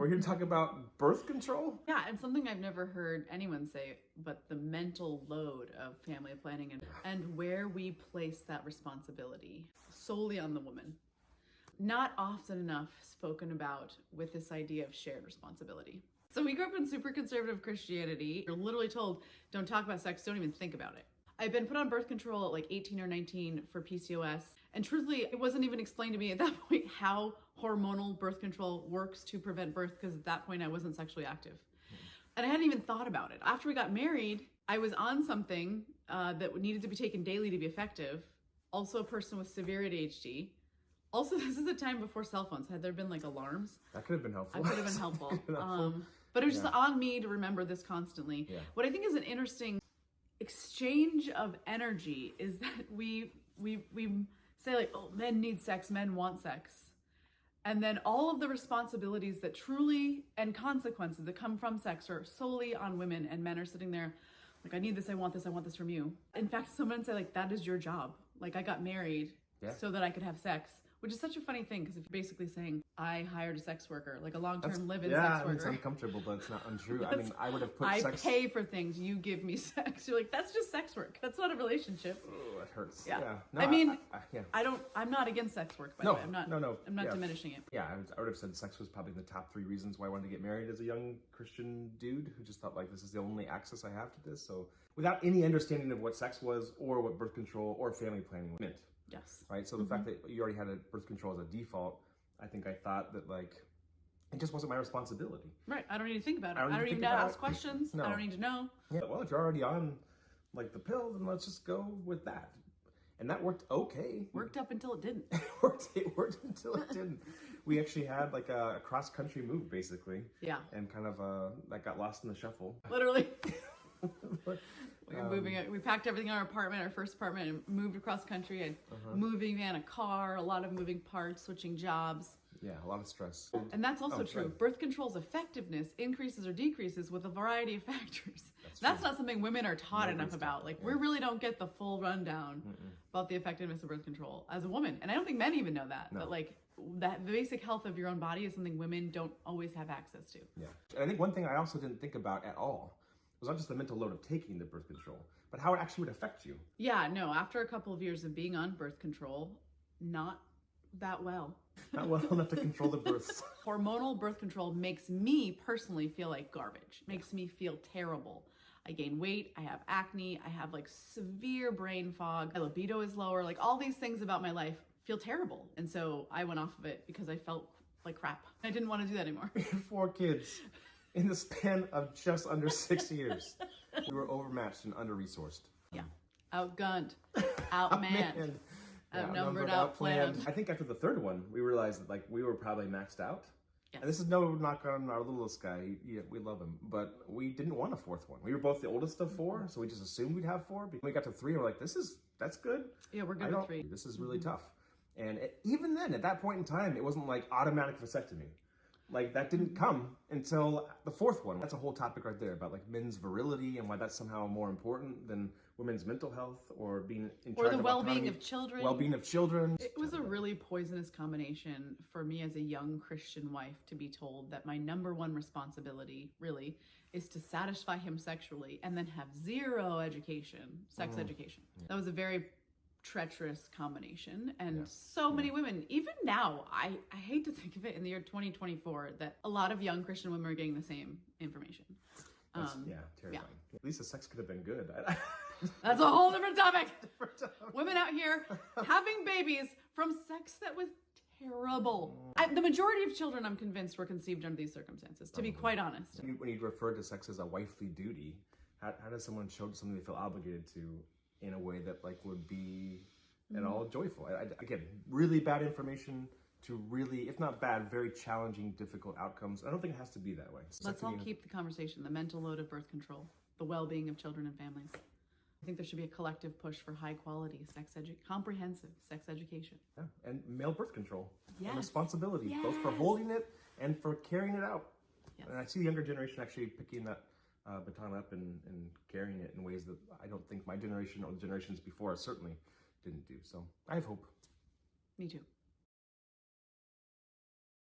we're here to talk about birth control. Yeah, and something I've never heard anyone say, but the mental load of family planning and where we place that responsibility solely on the woman. Not often enough spoken about with this idea of shared responsibility. So we grew up in super conservative Christianity. You're literally told, don't talk about sex, don't even think about it. I've been put on birth control at like 18 or 19 for PCOS. And truthfully, it wasn't even explained to me at that point how hormonal birth control works to prevent birth, because at that point I wasn't sexually active. And I hadn't even thought about it. After we got married, I was on something that needed to be taken daily to be effective. Also a person with severe ADHD. Also, this is a time before cell phones. Had there been like alarms? That could have been helpful. I could have been helpful. But it was just on me to remember this constantly. Yeah. What I think is an interesting exchange of energy is that we say like, oh, men need sex, men want sex. And then all of the responsibilities that truly and consequences that come from sex are solely on women, and men are sitting there like, I need this, I want this from you. In fact, someone said like, that is your job. Like, I got married so that I could have sex. Which is such a funny thing, because if you're basically saying, I hired a sex worker, like a long-term live-in sex worker. It's uncomfortable, but it's not untrue. I mean, I would have put sex... I pay for things, you give me sex. You're like, that's just sex work. That's not a relationship. Oh, it hurts. Yeah. No, I mean, I'm not against sex work, by the way. I'm not diminishing it. Yeah, I would have said sex was probably the top 3 reasons why I wanted to get married as a young Christian dude who just thought like, this is the only access I have to this. So without any understanding of what sex was or what birth control or family planning meant. Yes. Right. So the fact that you already had a birth control as a default, I think I thought that like, it just wasn't my responsibility. Right. I don't need to think about it. I don't need to ask questions. No. I don't need to know. Yeah. Well, if you're already on like the pill, then let's just go with that. And that worked okay. Worked up until it didn't. It worked until it didn't. We actually had like a cross-country move basically. Yeah. And kind of that got lost in the shuffle. Literally. We were moving it. We packed everything in our apartment, our first apartment, and moved across country. A moving van, a car, a lot of moving parts, switching jobs. Yeah, a lot of stress. And that's also true. Right. Birth control's effectiveness increases or decreases with a variety of factors. That's not something women are taught enough about. Like, we really don't get the full rundown about the effectiveness of birth control as a woman. And I don't think men even know that. No. But like, the basic health of your own body is something women don't always have access to. Yeah. And I think one thing I also didn't think about at all was not just the mental load of taking the birth control, but how it actually would affect you. Yeah, no, after a couple of years of being on birth control, not that well. Not well enough to control the births. Hormonal birth control makes me personally feel like garbage. Makes me feel terrible. I gain weight, I have acne, I have like severe brain fog, my libido is lower, like all these things about my life feel terrible. And so I went off of it because I felt like crap. I didn't want to do that anymore. 4 kids. In the span of just under 6 years, we were overmatched and under-resourced. Yeah. Outgunned. Outmanned. Outnumbered, outplanned. I think after the 3rd one, we realized that like we were probably maxed out. Yes. And this is no knock on our littlest guy. We love him. But we didn't want a 4th one. We were both the oldest of 4, so we just assumed we'd have 4. When we got to 3, we're like, that's good. Yeah, we're good with 3. This is really tough. And even then, at that point in time, it wasn't like automatic vasectomy. Like, that didn't come until the 4th one. That's a whole topic right there about like men's virility and why that's somehow more important than women's mental health or being in charge of the well-being of children. Well-being of children. It was a really poisonous combination for me as a young Christian wife to be told that my number one responsibility really is to satisfy him sexually and then have zero education, sex education. Yeah. That was a very treacherous combination, and so many women, even now, I hate to think of it in the year 2024, that a lot of young Christian women are getting the same information. Terrifying. Yeah. At least the sex could have been good. That's a whole different topic. Women out here having babies from sex that was terrible. The majority of children, I'm convinced, were conceived under these circumstances, to be quite honest. When you refer to sex as a wifely duty, how does someone show something they feel obligated to in a way that like would be at all joyful? Again, really bad information to really, if not bad, very challenging, difficult outcomes. I don't think it has to be that way. Let's all keep the conversation, the mental load of birth control, the well-being of children and families. I think there should be a collective push for high quality comprehensive sex education. Yeah, and male birth control. Yes. And responsibility, both for holding it and for carrying it out. Yes. And I see the younger generation actually picking that baton up and carrying it in ways that I don't think my generation or the generations before us certainly didn't do. So I have hope. Me too.